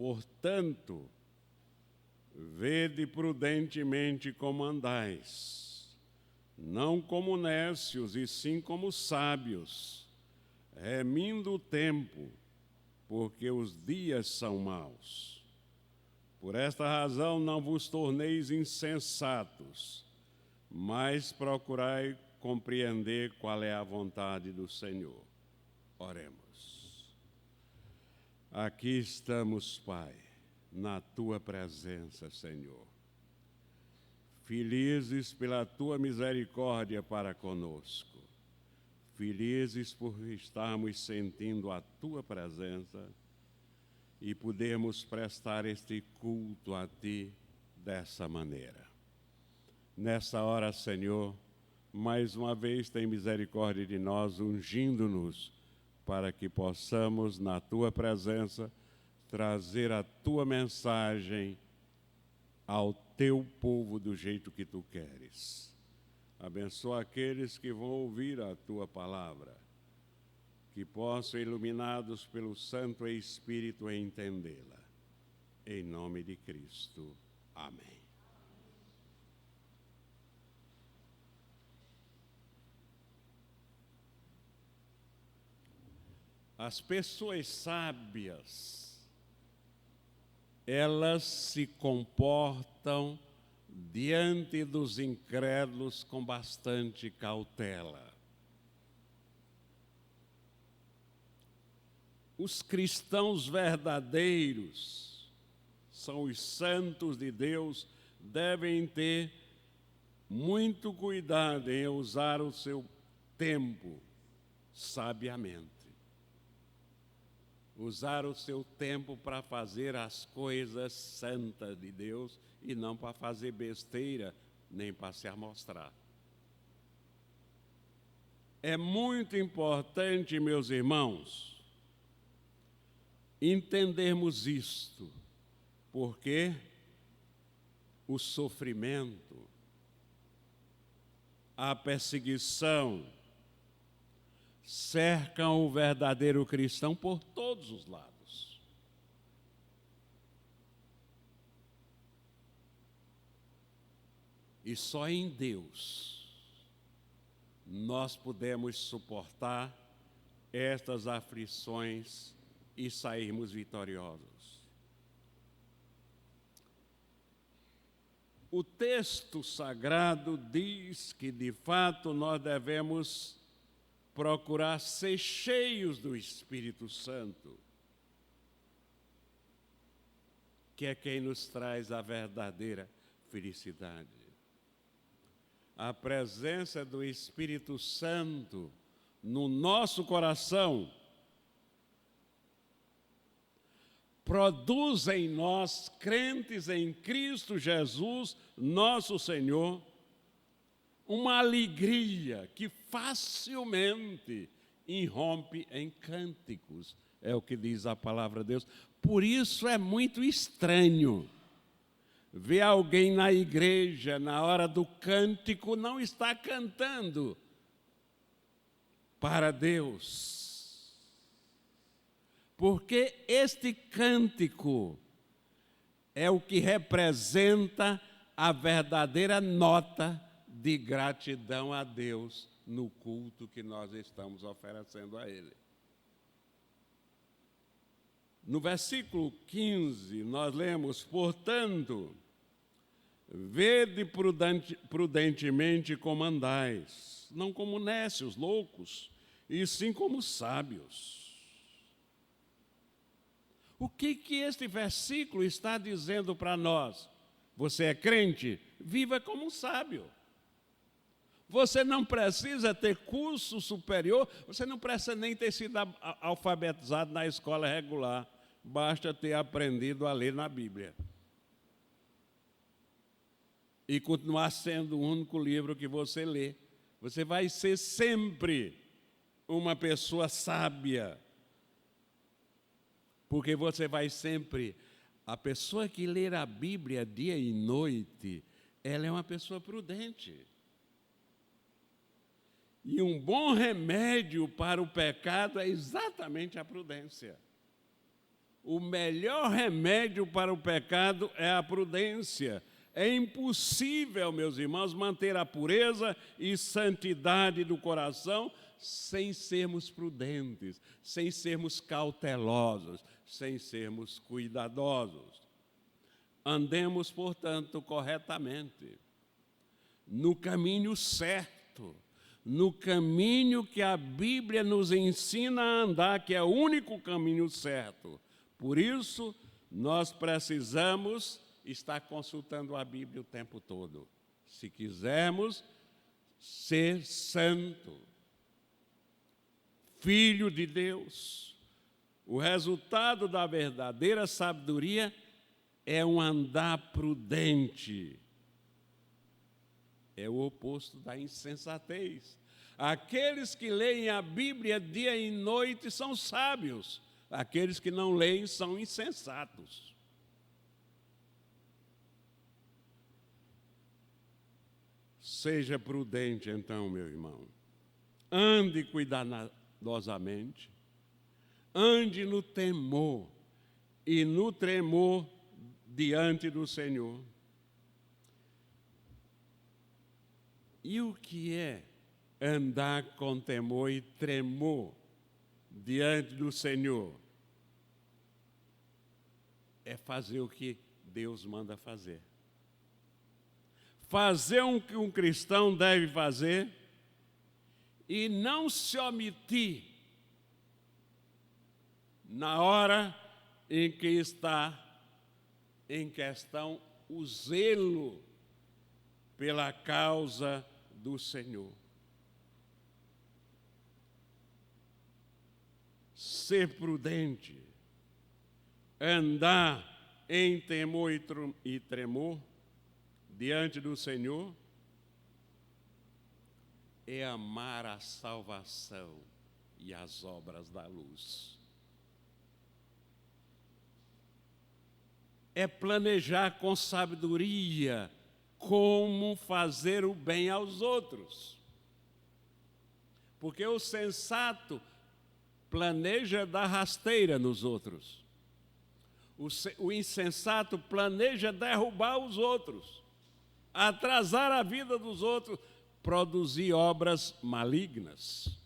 Portanto, vede prudentemente como andais, não como nécios, e sim como sábios, remindo o tempo, porque os dias são maus. Por esta razão não vos torneis insensatos, mas procurai compreender qual é a vontade do Senhor. Oremos. Aqui estamos, Pai, na Tua presença, Senhor. Felizes pela Tua misericórdia para conosco. Felizes por estarmos sentindo a Tua presença e podermos prestar este culto a Ti dessa maneira. Nessa hora, Senhor, mais uma vez tem misericórdia de nós, ungindo-nos para que possamos, na Tua presença, trazer a Tua mensagem ao Teu povo do jeito que Tu queres. Abençoa aqueles que vão ouvir a Tua palavra, que possam, iluminados pelo Santo Espírito, entendê-la. Em nome de Cristo. Amém. As pessoas sábias, elas se comportam diante dos incrédulos com bastante cautela. Os cristãos verdadeiros, são os santos de Deus, devem ter muito cuidado em usar o seu tempo sabiamente. Usar o seu tempo para fazer as coisas santas de Deus e não para fazer besteira, nem para se amostrar. É muito importante, meus irmãos, entendermos isto, porque o sofrimento, a perseguição, cercam o verdadeiro cristão por todos os lados. E só em Deus nós podemos suportar estas aflições e sairmos vitoriosos. O texto sagrado diz que, de fato, nós devemos procurar ser cheios do Espírito Santo, que é quem nos traz a verdadeira felicidade. A presença do Espírito Santo no nosso coração produz em nós, crentes em Cristo Jesus, nosso Senhor, uma alegria que facilmente irrompe em cânticos, é o que diz a palavra de Deus. Por isso é muito estranho ver alguém na igreja, na hora do cântico, não está cantando para Deus. Porque este cântico é o que representa a verdadeira nota de gratidão a Deus no culto que nós estamos oferecendo a Ele. No versículo 15, nós lemos: portanto, vede prudentemente como andais, não como nécios, loucos, e sim como sábios. O que este versículo está dizendo para nós? Você é crente? Viva como um sábio. Você não precisa ter curso superior, você não precisa nem ter sido alfabetizado na escola regular. Basta ter aprendido a ler na Bíblia. E continuar sendo o único livro que você lê. Você vai ser sempre uma pessoa sábia. Porque você vai sempre... A pessoa que lê a Bíblia dia e noite, ela é uma pessoa prudente. E um bom remédio para o pecado é exatamente a prudência. o melhor remédio para o pecado é a prudência. É impossível, meus irmãos, manter a pureza e santidade do coração sem sermos prudentes, sem sermos cautelosos, sem sermos cuidadosos. Andemos, portanto, corretamente, no caminho certo, no caminho que a Bíblia nos ensina a andar, que é o único caminho certo. Por isso, nós precisamos estar consultando a Bíblia o tempo todo, se quisermos ser santo, filho de Deus. O resultado da verdadeira sabedoria é um andar prudente. É o oposto da insensatez. Aqueles que leem a Bíblia dia e noite são sábios. Aqueles que não leem são insensatos. Seja prudente, então, meu irmão. Ande cuidadosamente. Ande no temor e no tremor diante do Senhor. E o que é andar com temor e tremor diante do Senhor? É fazer o que Deus manda fazer. Fazer o que um cristão deve fazer e não se omitir na hora em que está em questão o zelo pela causa do Senhor. Ser prudente, andar em temor e tremor diante do Senhor, é amar a salvação e as obras da luz. É planejar com sabedoria como fazer o bem aos outros. Porque o sensato planeja dar rasteira nos outros. O insensato planeja derrubar os outros, atrasar a vida dos outros, produzir obras malignas.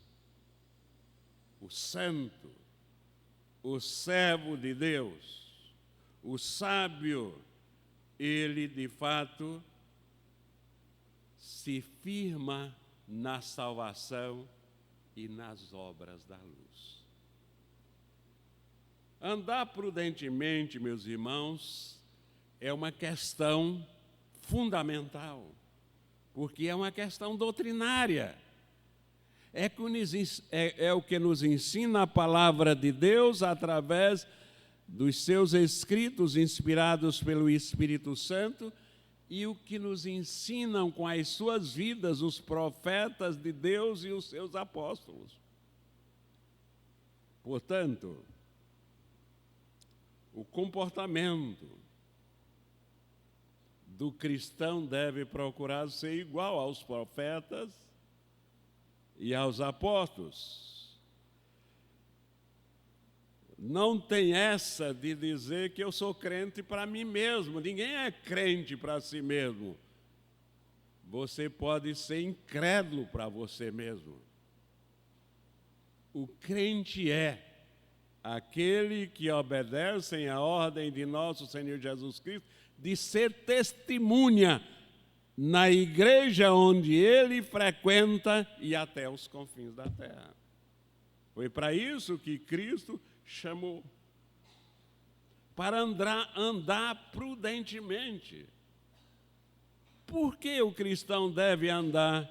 O santo, o servo de Deus, o sábio, ele de fato se firma na salvação e nas obras da luz. Andar prudentemente, meus irmãos, é uma questão fundamental, porque é uma questão doutrinária. É o que nos ensina a palavra de Deus através dos seus escritos inspirados pelo Espírito Santo e o que nos ensinam com as suas vidas os profetas de Deus e os seus apóstolos. Portanto, o comportamento do cristão deve procurar ser igual aos profetas e aos apóstolos. Não tem essa de dizer que eu sou crente para mim mesmo. Ninguém é crente para si mesmo. Você pode ser incrédulo para você mesmo. O crente é aquele que obedece à ordem de nosso Senhor Jesus Cristo de ser testemunha na igreja onde ele frequenta e até os confins da terra. Foi para isso que Cristo chamou, para andar prudentemente. Por que o cristão deve andar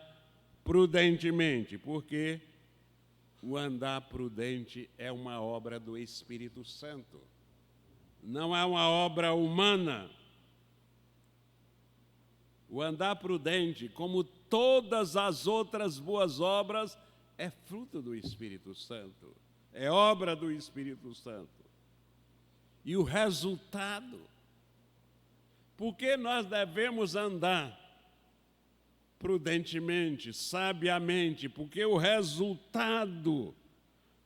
prudentemente? Porque o andar prudente é uma obra do Espírito Santo, não é uma obra humana. O andar prudente, como todas as outras boas obras, é fruto do Espírito Santo, é obra do Espírito Santo. E o resultado, por que nós devemos andar prudentemente, sabiamente? Porque o resultado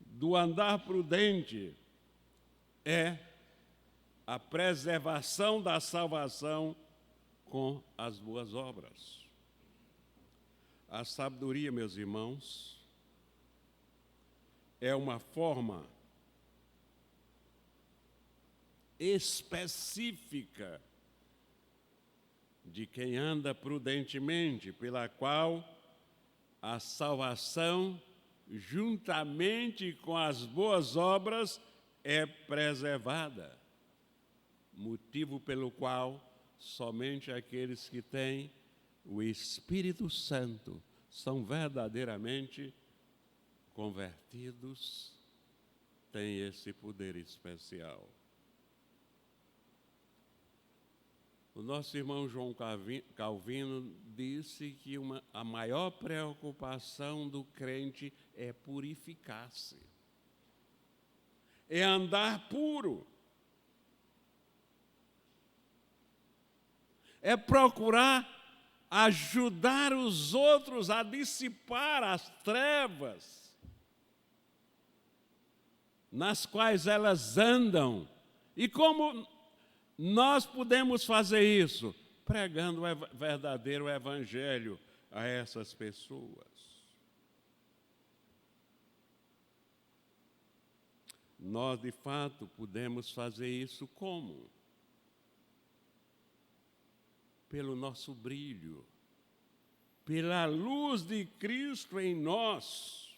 do andar prudente é a preservação da salvação com as boas obras. A sabedoria, meus irmãos, é uma forma específica de quem anda prudentemente, pela qual a salvação, juntamente com as boas obras, é preservada. Motivo pelo qual somente aqueles que têm o Espírito Santo são verdadeiramente convertidos, têm esse poder especial. O nosso irmão João Calvino disse que a maior preocupação do crente é purificar-se, é andar puro, é procurar ajudar os outros a dissipar as trevas nas quais elas andam. E como nós podemos fazer isso? Pregando o verdadeiro evangelho a essas pessoas. Nós, de fato, podemos fazer isso como? Pelo nosso brilho, pela luz de Cristo em nós.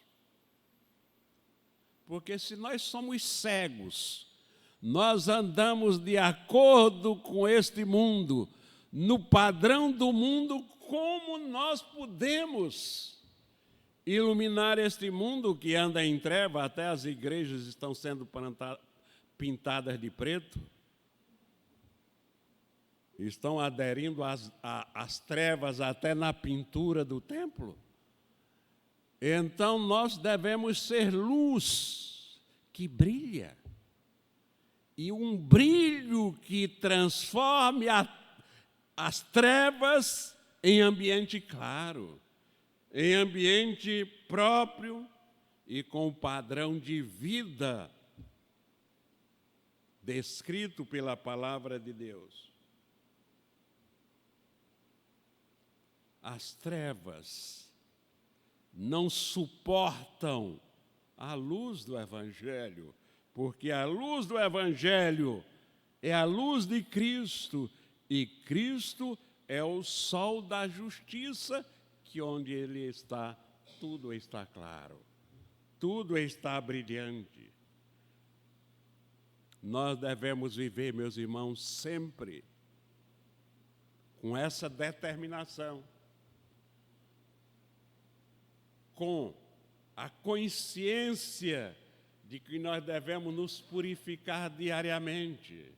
Porque se nós somos cegos, nós andamos de acordo com este mundo, no padrão do mundo, como nós podemos iluminar este mundo que anda em treva? Até as igrejas estão sendo pintadas de preto, estão aderindo às trevas até na pintura do templo. Então nós devemos ser luz que brilha, e um brilho que transforme as trevas em ambiente claro, em ambiente próprio e com o padrão de vida descrito pela palavra de Deus. As trevas não suportam a luz do Evangelho, porque a luz do Evangelho é a luz de Cristo, e Cristo é o sol da justiça, que onde Ele está, tudo está claro, tudo está brilhante. Nós devemos viver, meus irmãos, sempre com essa determinação, com a consciência de que nós devemos nos purificar diariamente,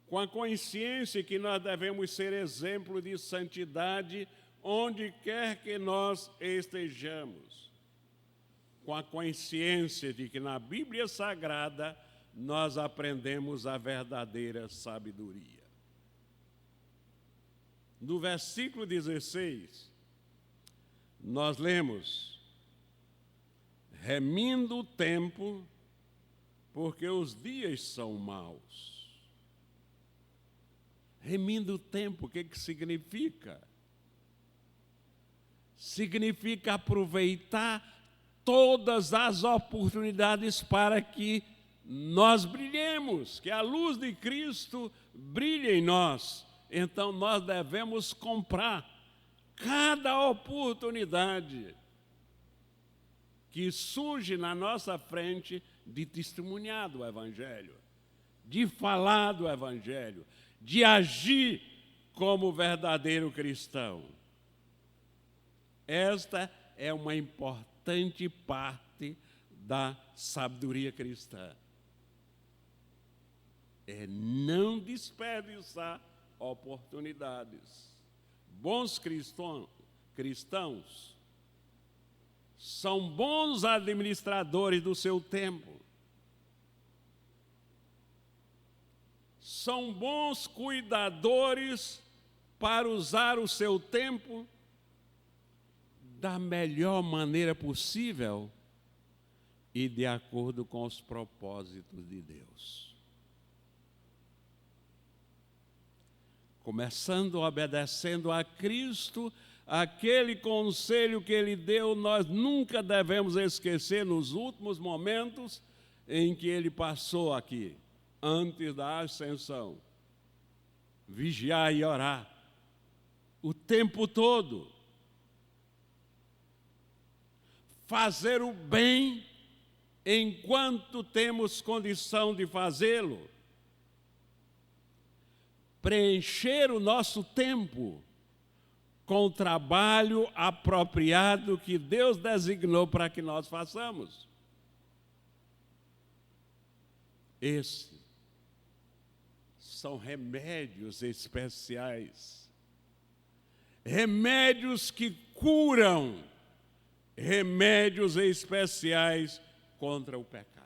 com a consciência que nós devemos ser exemplo de santidade onde quer que nós estejamos, com a consciência de que na Bíblia Sagrada nós aprendemos a verdadeira sabedoria. No versículo 16, nós lemos: remindo o tempo, porque os dias são maus. Remindo o tempo, o que significa? Significa aproveitar todas as oportunidades para que nós brilhemos, que a luz de Cristo brilhe em nós. Então nós devemos comprar cada oportunidade que surge na nossa frente de testemunhar do Evangelho, de falar do Evangelho, de agir como verdadeiro cristão. Esta é uma importante parte da sabedoria cristã. É não desperdiçar oportunidades. Bons cristãos são bons administradores do seu tempo. São bons cuidadores para usar o seu tempo da melhor maneira possível e de acordo com os propósitos de Deus. começando obedecendo a Cristo, aquele conselho que Ele deu, nós nunca devemos esquecer nos últimos momentos em que Ele passou aqui, antes da ascensão. Vigiar e orar o tempo todo. Fazer o bem enquanto temos condição de fazê-lo. Preencher o nosso tempo com o trabalho apropriado que Deus designou para que nós façamos. Esses são remédios especiais, remédios que curam, remédios especiais contra o pecado.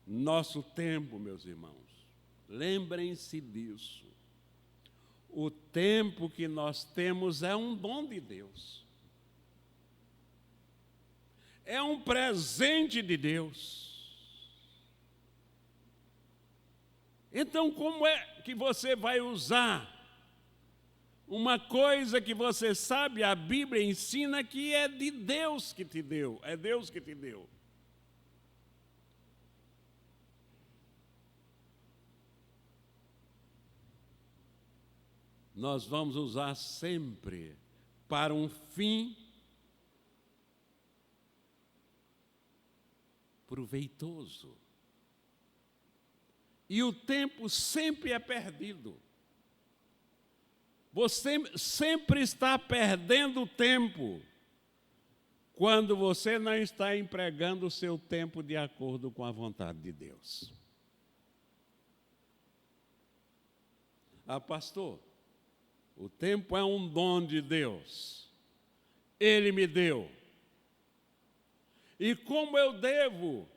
Nosso tempo, meus irmãos, lembrem-se disso. O tempo que nós temos é um dom de Deus. É um presente de Deus. Então, como é que você vai usar uma coisa que você sabe, a Bíblia ensina que é de Deus que te deu, é Deus que te deu? Nós vamos usar sempre para um fim proveitoso. E o tempo sempre é perdido. Você sempre está perdendo tempo quando você não está empregando o seu tempo de acordo com a vontade de Deus. Ah, pastor, o tempo é um dom de Deus. Ele me deu. E como eu devo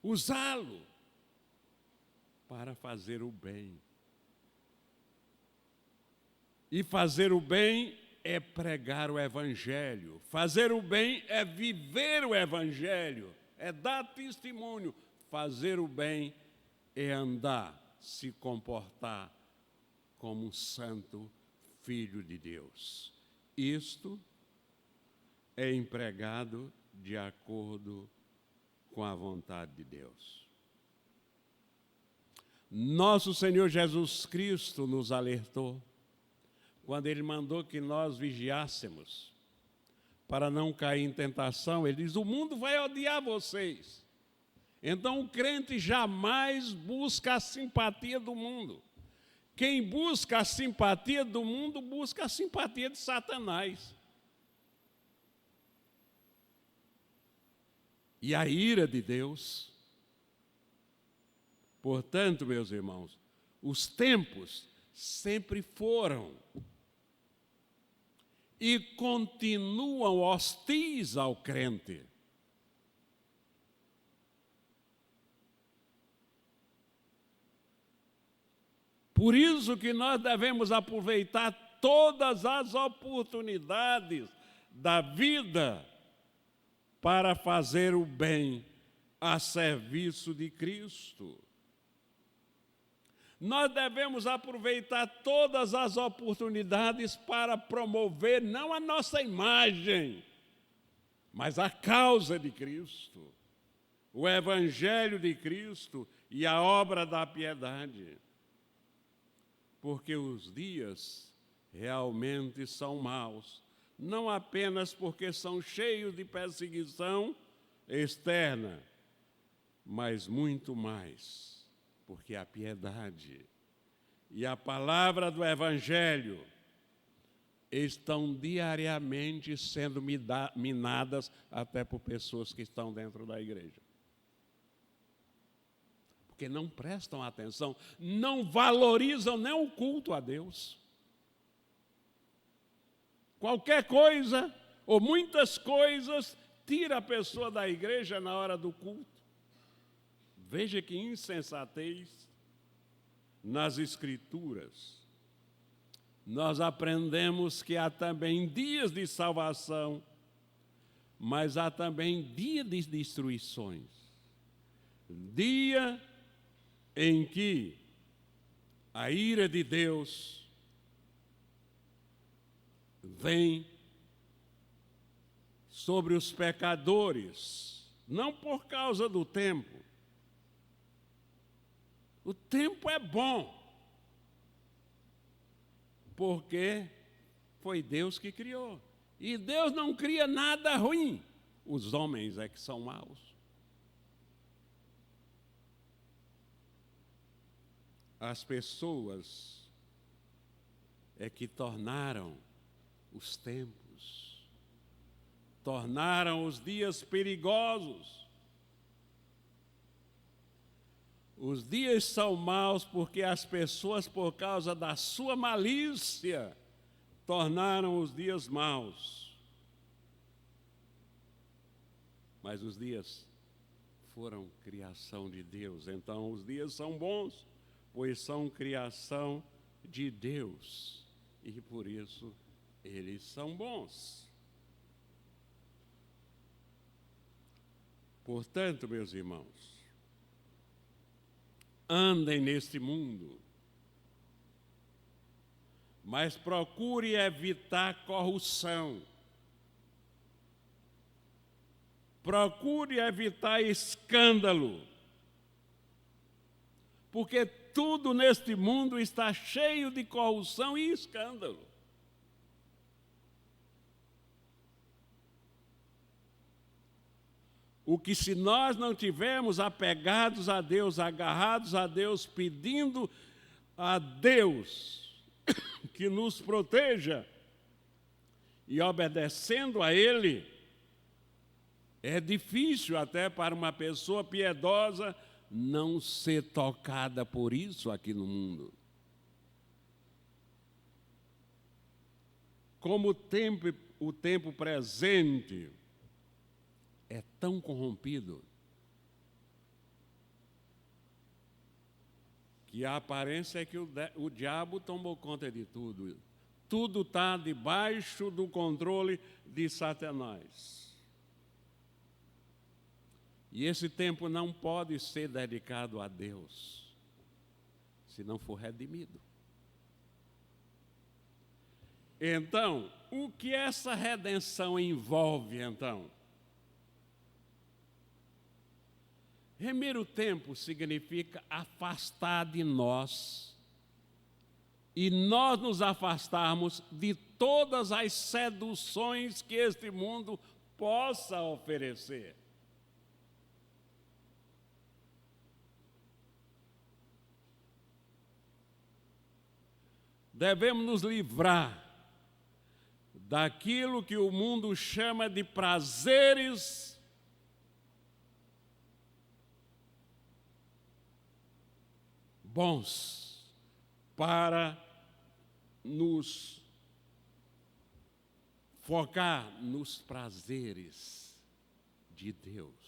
usá-lo? Para fazer o bem. E fazer o bem é pregar o Evangelho. Fazer o bem é viver o Evangelho, é dar testemunho. Fazer o bem é andar, se comportar como um santo filho de Deus. Isto é empregado de acordo com a vontade de Deus. Nosso Senhor Jesus Cristo nos alertou quando Ele mandou que nós vigiássemos para não cair em tentação. Ele diz: o mundo vai odiar vocês. Então o crente jamais busca a simpatia do mundo. Quem busca a simpatia do mundo busca a simpatia de Satanás. E a ira de Deus. Portanto, meus irmãos, os tempos sempre foram e continuam hostis ao crente. Por isso que nós devemos aproveitar todas as oportunidades da vida para fazer o bem a serviço de Cristo. Nós devemos aproveitar todas as oportunidades para promover não a nossa imagem, mas a causa de Cristo, o Evangelho de Cristo e a obra da piedade. Porque os dias realmente são maus, não apenas porque são cheios de perseguição externa, mas muito mais porque a piedade e a palavra do Evangelho estão diariamente sendo minadas até por pessoas que estão dentro da igreja. Porque não prestam atenção, não valorizam nem o culto a Deus. Qualquer coisa, ou muitas coisas, tira a pessoa da igreja na hora do culto. Veja que insensatez. Nas Escrituras, nós aprendemos que há também dias de salvação, mas há também dia de destruições. Dia em que a ira de Deus vem sobre os pecadores, não por causa do tempo. O tempo é bom, porque foi Deus que criou. E Deus não cria nada ruim. Os homens é que são maus. As pessoas é que tornaram os tempos, tornaram os dias perigosos. Os dias são maus porque as pessoas, por causa da sua malícia, tornaram os dias maus. Mas os dias foram criação de Deus, então os dias são bons, pois são criação de Deus, e por isso eles são bons. Portanto, meus irmãos, andem neste mundo, mas procure evitar corrupção. Procure evitar escândalo, porque tudo neste mundo está cheio de corrupção e escândalo. O que, se nós não tivermos apegados a Deus, agarrados a Deus, pedindo a Deus que nos proteja e obedecendo a Ele, é difícil até para uma pessoa piedosa não ser tocada por isso aqui no mundo. Como o tempo presente é tão corrompido que a aparência é que o diabo tomou conta de tudo. Tudo está debaixo do controle de Satanás. E esse tempo não pode ser dedicado a Deus, se não for redimido. Então, o que essa redenção envolve, então? Remir o tempo significa afastar de nós, e nós nos afastarmos de todas as seduções que este mundo possa oferecer. Devemos nos livrar daquilo que o mundo chama de prazeres bons, para nos focar nos prazeres de Deus.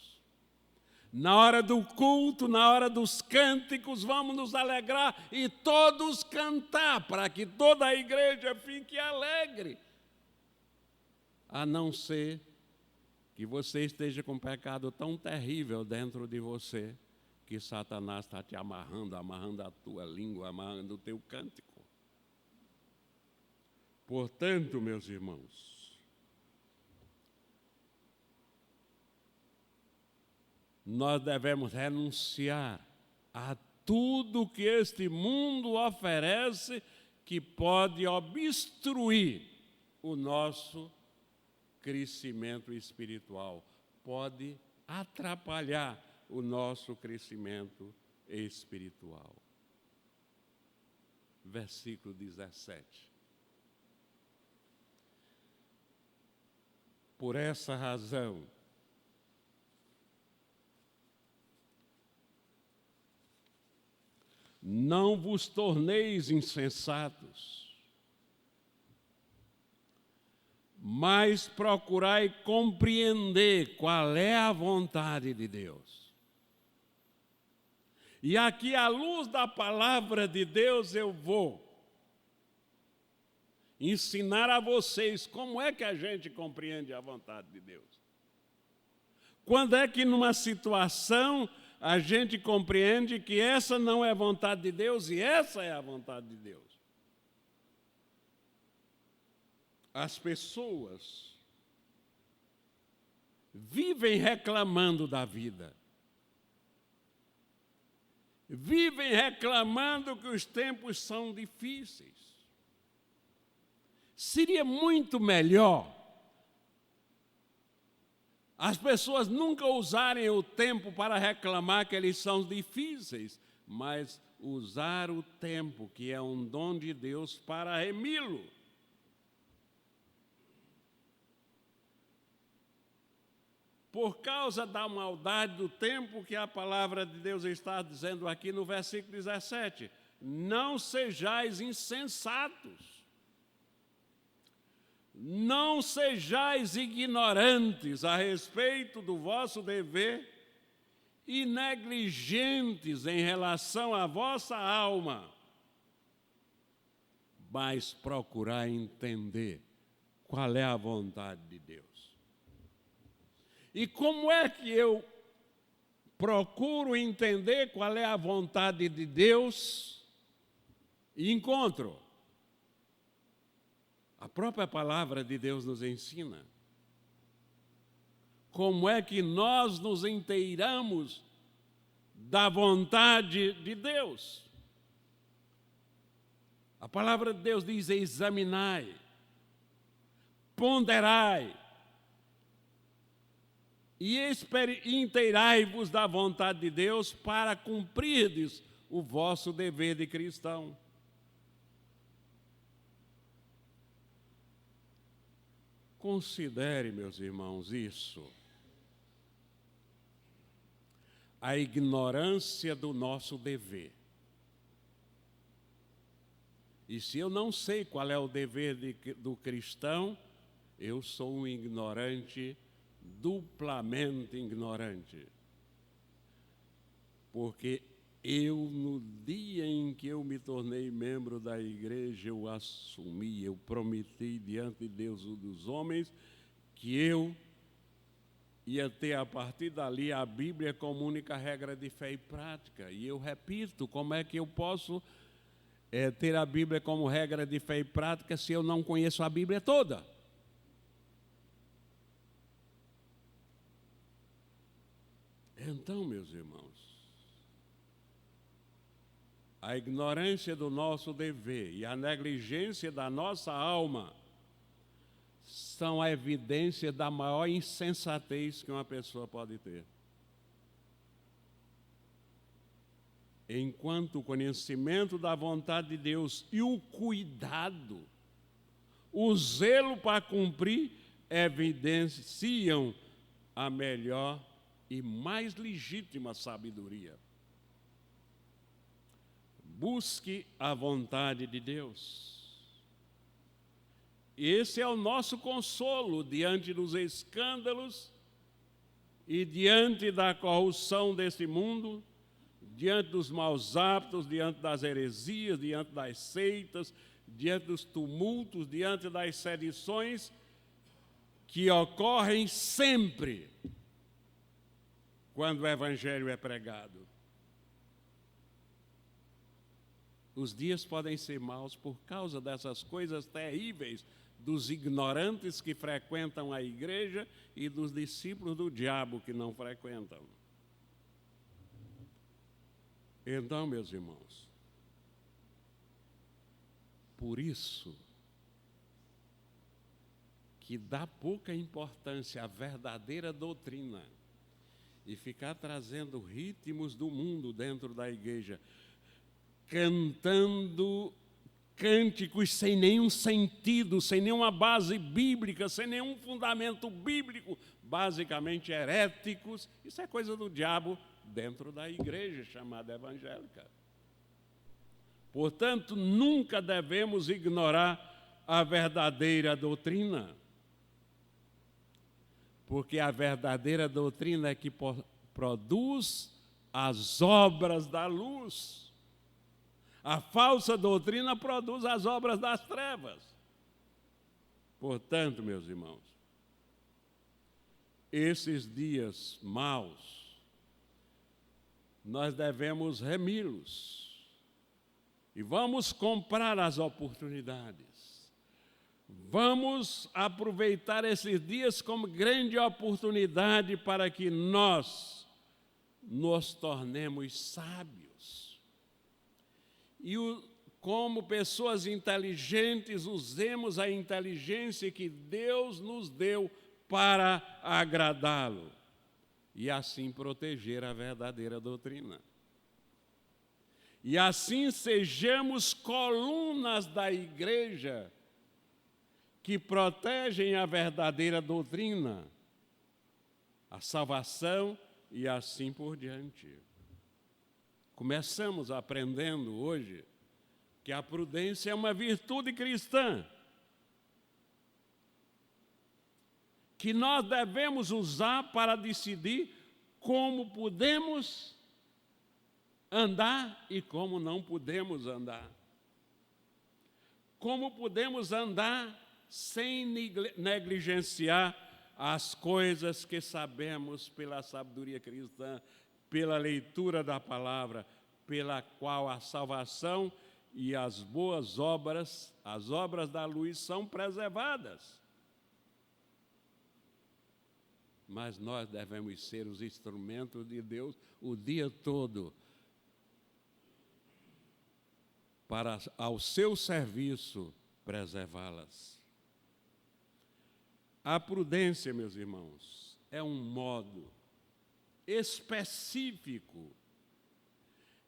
Na hora do culto, na hora dos cânticos, vamos nos alegrar e todos cantar, para que toda a igreja fique alegre. A não ser que você esteja com um pecado tão terrível dentro de você, que Satanás está te amarrando a tua língua, amarrando o teu cântico. Portanto, meus irmãos, nós devemos renunciar a tudo que este mundo oferece que pode obstruir o nosso crescimento espiritual, pode atrapalhar o nosso crescimento espiritual. Versículo 17. Por essa razão, não vos torneis insensatos, mas procurai compreender qual é a vontade de Deus. E aqui, à luz da palavra de Deus, eu vou ensinar a vocês como é que a gente compreende a vontade de Deus. Quando é que numa situação a gente compreende que essa não é a vontade de Deus e essa é a vontade de Deus. As pessoas vivem reclamando da vida. Vivem reclamando que os tempos são difíceis. Seria muito melhor as pessoas nunca usarem o tempo para reclamar que eles são difíceis, mas usar o tempo, que é um dom de Deus, para remi-lo. Por causa da maldade do tempo que a palavra de Deus está dizendo aqui no versículo 17, não sejais insensatos. Não sejais ignorantes a respeito do vosso dever e negligentes em relação à vossa alma, mas procurai entender qual é a vontade de Deus. E como é que eu procuro entender qual é a vontade de Deus e encontro? A própria palavra de Deus nos ensina. Como é que nós nos inteiramos da vontade de Deus? A palavra de Deus diz: examinai, ponderai e inteirai-vos da vontade de Deus para cumprirdes o vosso dever de cristão. Considere, meus irmãos, isso. A ignorância do nosso dever. E se eu não sei qual é o dever do cristão, eu sou um ignorante, duplamente ignorante. Porque no dia em que eu me tornei membro da igreja, eu assumi, eu prometi diante de Deus e dos homens que eu ia ter a partir dali a Bíblia como única regra de fé e prática. E eu repito, como é que eu posso ter a Bíblia como regra de fé e prática se eu não conheço a Bíblia toda? Então, meus irmãos, a ignorância do nosso dever e a negligência da nossa alma são a evidência da maior insensatez que uma pessoa pode ter. Enquanto o conhecimento da vontade de Deus e o cuidado, o zelo para cumprir, evidenciam a melhor e mais legítima sabedoria. Busque a vontade de Deus. Esse é o nosso consolo diante dos escândalos e diante da corrupção desse mundo, diante dos maus hábitos, diante das heresias, diante das seitas, diante dos tumultos, diante das sedições que ocorrem sempre quando o Evangelho é pregado. Os dias podem ser maus por causa dessas coisas terríveis dos ignorantes que frequentam a igreja e dos discípulos do diabo que não frequentam. Então, meus irmãos, por isso que dá pouca importância à verdadeira doutrina e ficar trazendo ritmos do mundo dentro da igreja, cantando cânticos sem nenhum sentido, sem nenhuma base bíblica, sem nenhum fundamento bíblico, basicamente heréticos. Isso é coisa do diabo dentro da igreja chamada evangélica. Portanto, nunca devemos ignorar a verdadeira doutrina, porque a verdadeira doutrina é que produz as obras da luz. A falsa doutrina produz as obras das trevas. Portanto, meus irmãos, esses dias maus nós devemos remi-los. E vamos comprar as oportunidades. Vamos aproveitar esses dias como grande oportunidade para que nós nos tornemos sábios. E como pessoas inteligentes, usemos a inteligência que Deus nos deu para agradá-lo e assim proteger a verdadeira doutrina. E assim sejamos colunas da igreja que protegem a verdadeira doutrina, a salvação e assim por diante. Começamos aprendendo hoje que a prudência é uma virtude cristã, que nós devemos usar para decidir como podemos andar e como não podemos andar. Como podemos andar sem negligenciar as coisas que sabemos pela sabedoria cristã, pela leitura da palavra, pela qual a salvação e as boas obras, as obras da luz, são preservadas. Mas nós devemos ser os instrumentos de Deus o dia todo para, ao seu serviço, preservá-las. A prudência, meus irmãos, é um modo específico,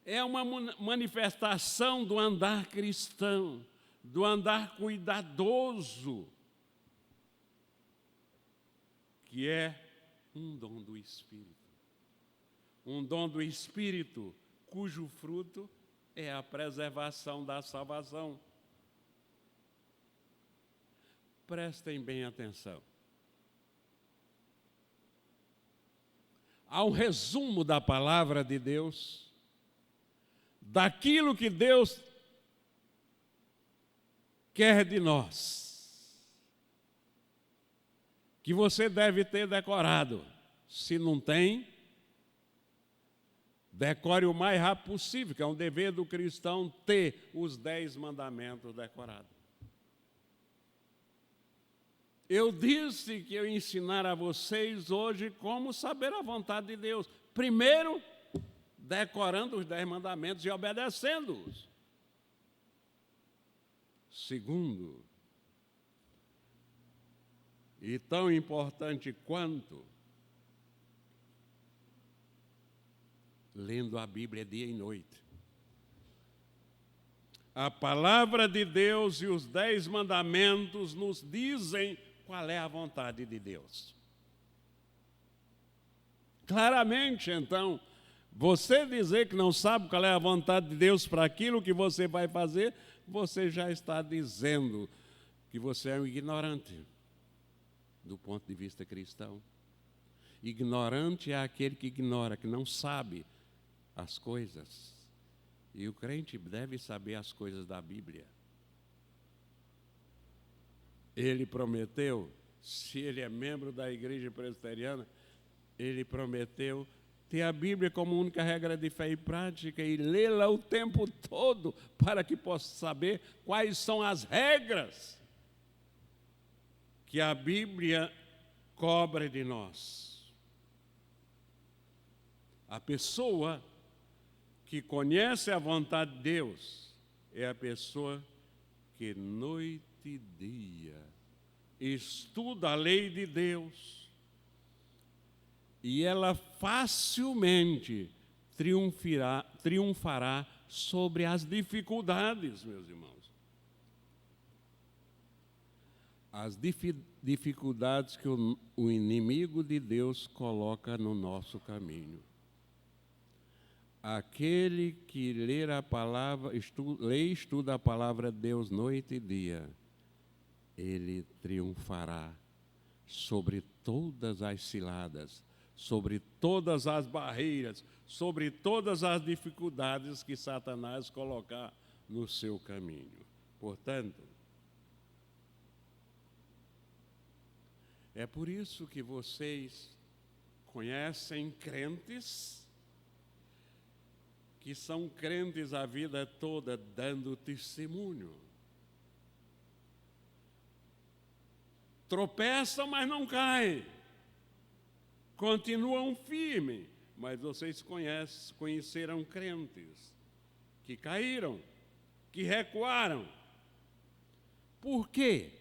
é uma manifestação do andar cristão, do andar cuidadoso, que é um dom do Espírito. Um dom do Espírito cujo fruto é a preservação da salvação. Prestem bem atenção. Há um resumo da palavra de Deus, daquilo que Deus quer de nós, que você deve ter decorado. Se não tem, decore o mais rápido possível, que é um dever do cristão ter os 10 mandamentos decorados. Eu disse que eu ia ensinar a vocês hoje como saber a vontade de Deus. Primeiro, decorando os 10 mandamentos e obedecendo-os. Segundo, e tão importante quanto, lendo a Bíblia dia e noite. A palavra de Deus e os 10 mandamentos nos dizem qual é a vontade de Deus. Claramente, então, você dizer que não sabe qual é a vontade de Deus para aquilo que você vai fazer, você já está dizendo que você é um ignorante do ponto de vista cristão. Ignorante é aquele que ignora, que não sabe as coisas. E o crente deve saber as coisas da Bíblia. Ele prometeu, se ele é membro da igreja presbiteriana, ele prometeu ter a Bíblia como única regra de fé e prática e lê-la o tempo todo para que possa saber quais são as regras que a Bíblia cobra de nós. A pessoa que conhece a vontade de Deus é a pessoa que noite e dia estuda a lei de Deus e ela facilmente triunfará sobre as dificuldades, meus irmãos. As dificuldades que o inimigo de Deus coloca no nosso caminho. Aquele que lê a palavra, estuda a palavra de Deus noite e dia, ele triunfará sobre todas as ciladas, sobre todas as barreiras, sobre todas as dificuldades que Satanás colocar no seu caminho. Portanto, é por isso que vocês conhecem crentes que são crentes a vida toda dando testemunho. Tropeçam, mas não caem. Continuam firmes, mas vocês conheceram crentes que caíram, que recuaram. Por quê?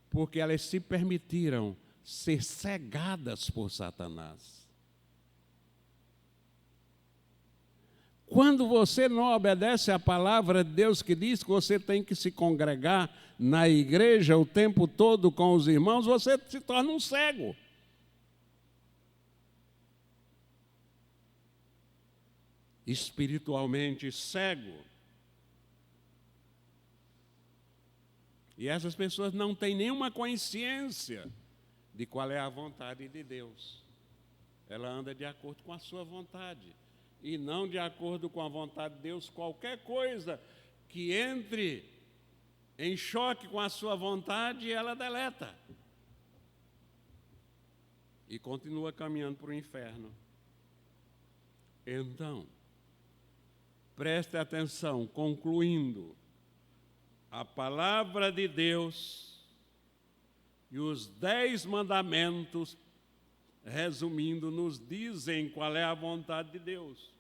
Porque elas se permitiram ser cegadas por Satanás. Quando você não obedece à palavra de Deus que diz que você tem que se congregar na igreja o tempo todo com os irmãos, você se torna um cego. Espiritualmente cego. E essas pessoas não têm nenhuma consciência de qual é a vontade de Deus. Ela anda de acordo com a sua vontade. E não de acordo com a vontade de Deus, qualquer coisa que entre em choque com a sua vontade, ela deleta. E continua caminhando para o inferno. Então, preste atenção, concluindo, a palavra de Deus e os 10 mandamentos, resumindo, nos dizem qual é a vontade de Deus.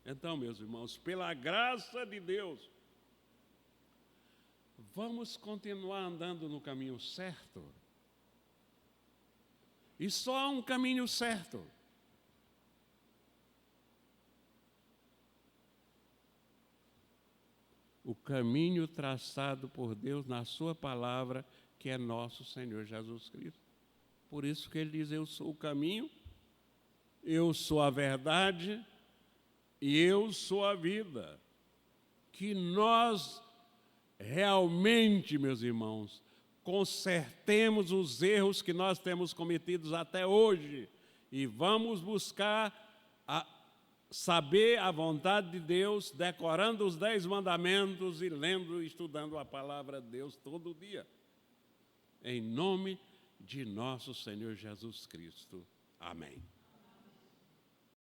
Então, meus irmãos, pela graça de Deus, vamos continuar andando no caminho certo. E só há um caminho certo. O caminho traçado por Deus na sua palavra, que é nosso Senhor Jesus Cristo. Por isso que ele diz, eu sou o caminho, eu sou a verdade e eu sou a vida. Que nós realmente, meus irmãos, consertemos os erros que nós temos cometidos até hoje e vamos buscar saber a vontade de Deus, decorando os 10 mandamentos e lendo e estudando a palavra de Deus todo dia. Em nome de nosso Senhor Jesus Cristo. Amém.